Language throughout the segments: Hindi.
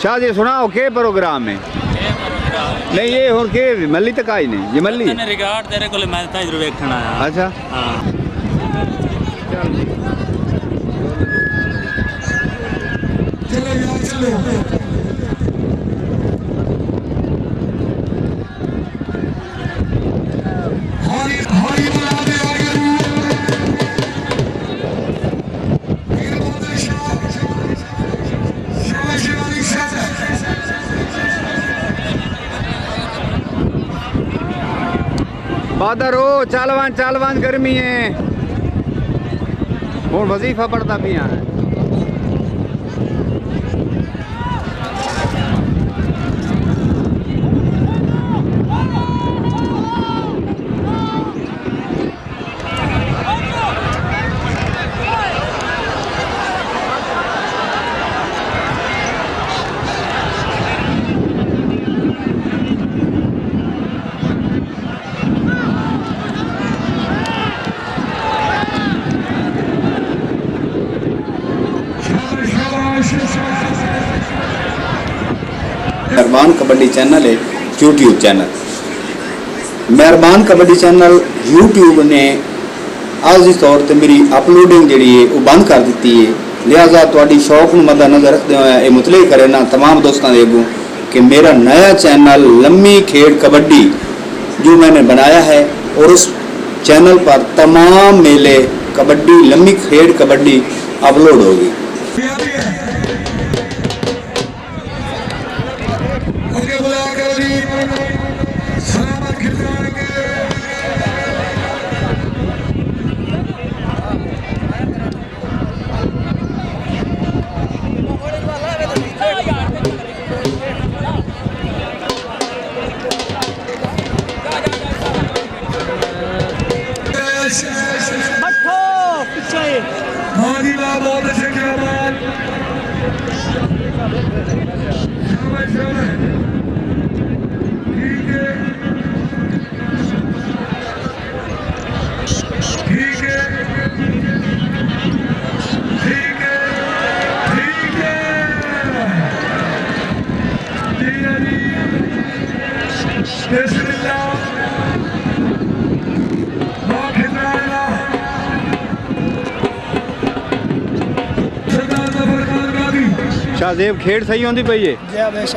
शादी सुनाओ के प्रोग्राम है नहीं ये हुन के मल्ली तक आई नहीं ये मल्ली ने रिगार्ड तेरे को मैं ता इधर देखना आया। अच्छा हां चलो यार चलो हरी हरी बना दे आगे बादर हो चालवान गर्मी है और वजीफा पढ़ता भी यहाँ है। मेहरबान कबड्डी चैनल है यूट्यूब चैनल मेहरबान कबड्डी चैनल यूट्यूब ने आर्जी तौर पर मेरी अपलोडिंग जी है वो बंद कर दी है लिहाजा थोड़ी शौक में मद्देनजर रखते हुए ये मुतले करना तमाम दोस्तों के अगों कि मेरा नया चैनल लम्मी खेड़ कबड्डी जो मैंने बनाया है और उस चैनल पर तमाम मेले कबड्डी लम्मी खेड़ कबड्डी अपलोड होगी। बहुत अच्छे क्या बात ठीक है ठीक है ठीक है ठीक है बिस्मिल्लाह शाहजेब खेड़ सही होंदी पई है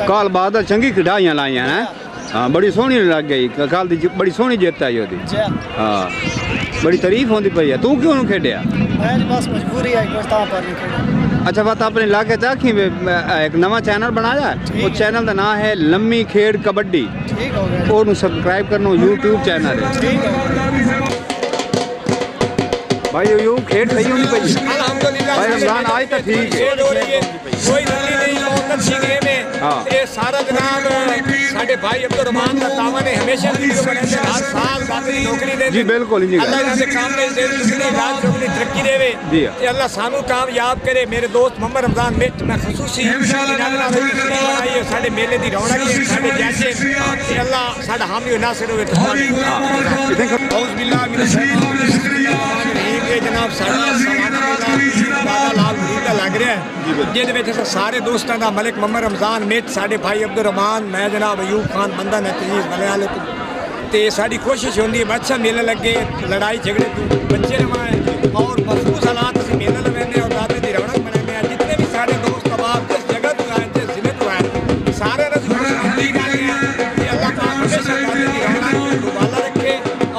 कल बादल चंगी खिडाइयां लाइयां हैं हाँ बड़ी सोहनी लग गई कल दी बड़ी सोहनी जित आई ओदी हाँ बड़ी तारीफ होंदी पई है तू क्यों नहीं खेडिया मैं बस मजबूरी है कोई ता पर नहीं खेड़ा। अच्छा बात अपने इलाके च आखी एक नवा चैनल बनाया वो चैनल का नाम है लम्मी खेड़ कबड्डी ठीक हो गया और सब्सक्राइब करना यूट्यूब चैनल है ठीक है भाई यू खेड़ सही होनी पई अल्हम्दुलिल्लाह भाई रमजान आज तो ठीक है कोई गलती नहीं बहुत अच्छी गेम है ये सारा जनाब साडे भाई अब्दुल रहमान का तावन है हमेशा वीडियो बनाते हर साल बाकी नौकरी दे जी बिल्कुल जी अल्लाह इनके काम में दे दुनिया रात अपनी तरक्की देवे जी ये अल्लाह सानू कामयाब करे मेरे दोस्त मोहम्मद रमजान मिट मैं खसूसी बनाई है साडे मेले दी रौनक है साडे जैसे ये अल्लाह साडा हामी नासिर होवे औज़ बिल्लाह मिनश जनाब साडा बाबा लाल मुरीद का लग रहा है जिहदे विच सारे दोस्तों का मलिक मोहम्मद रमजान मिट साडे भाई अब्दुल रहमान मैं जनाब अयूब खान बंदा नतीज बने वाले तो साड़ी कोशिश होती है अच्छा मेला लगे लड़ाई झगड़े तो बच्चे रवाएं और महफूज हालात से मेला लगाने और दादे की रौनक बनाने जितने भी सारे दोस्त अबाब जिस जगह तो आए जिस जिले तो आए सारे अल्लाह पाक हमेशा दादे की रौनक दुबाला रखे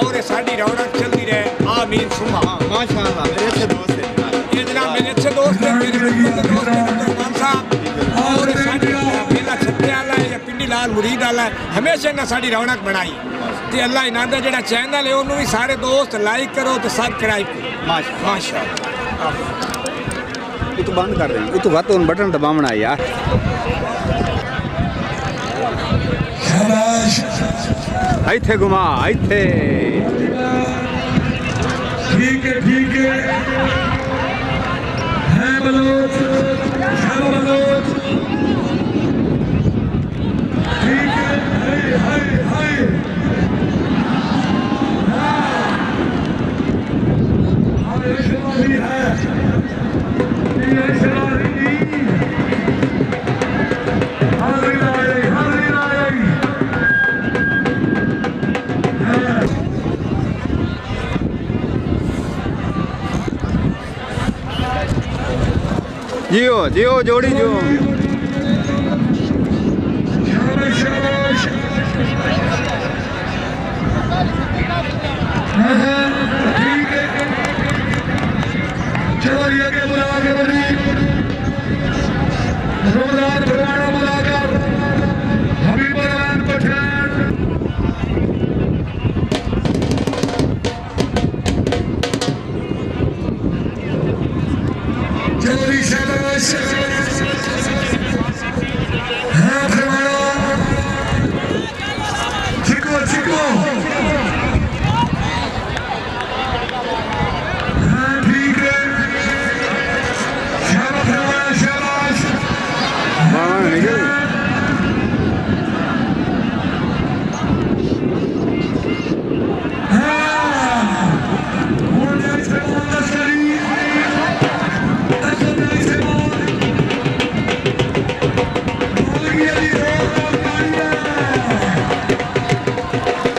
और साड़ी रौनक चलती रहे आमीन सुमा माशाअल्लाह मेरे अच्छे दोस्त हैं ये जनाब मेरे अच्छे दोस्त हैं मेरे दोस्त रहमान साहब और साड़ी मेला छत्ते वाला है या पिंडी लाल मुरीद वाला है हमेशा इन्हें साड़ी रौनक बनाई तो अल्लाह इन्हों का जो चैनल है उन्होंने भी सारे दोस्त लाइक करो तो सब्सक्राइब करो माशाअल्लाह ये तो बंद कर रही है तो बात बटन दबावना है यार इथे घुमा इथे ठीक है है बलोच ठीक है हाय शराबी है ये शराबी जियो जियो जोड़ी जो शाबाश शाबाश हाँ, ठीक है चलो ये आगे बुला के बढ़ी रमजान फरमाना बुलाकर हबीब रहमान पठान चलो जी शाबाश हाँ फरमाना चिको चिको हाँ ठीक है शाबाश फरमाना शाबाश हाँ निकल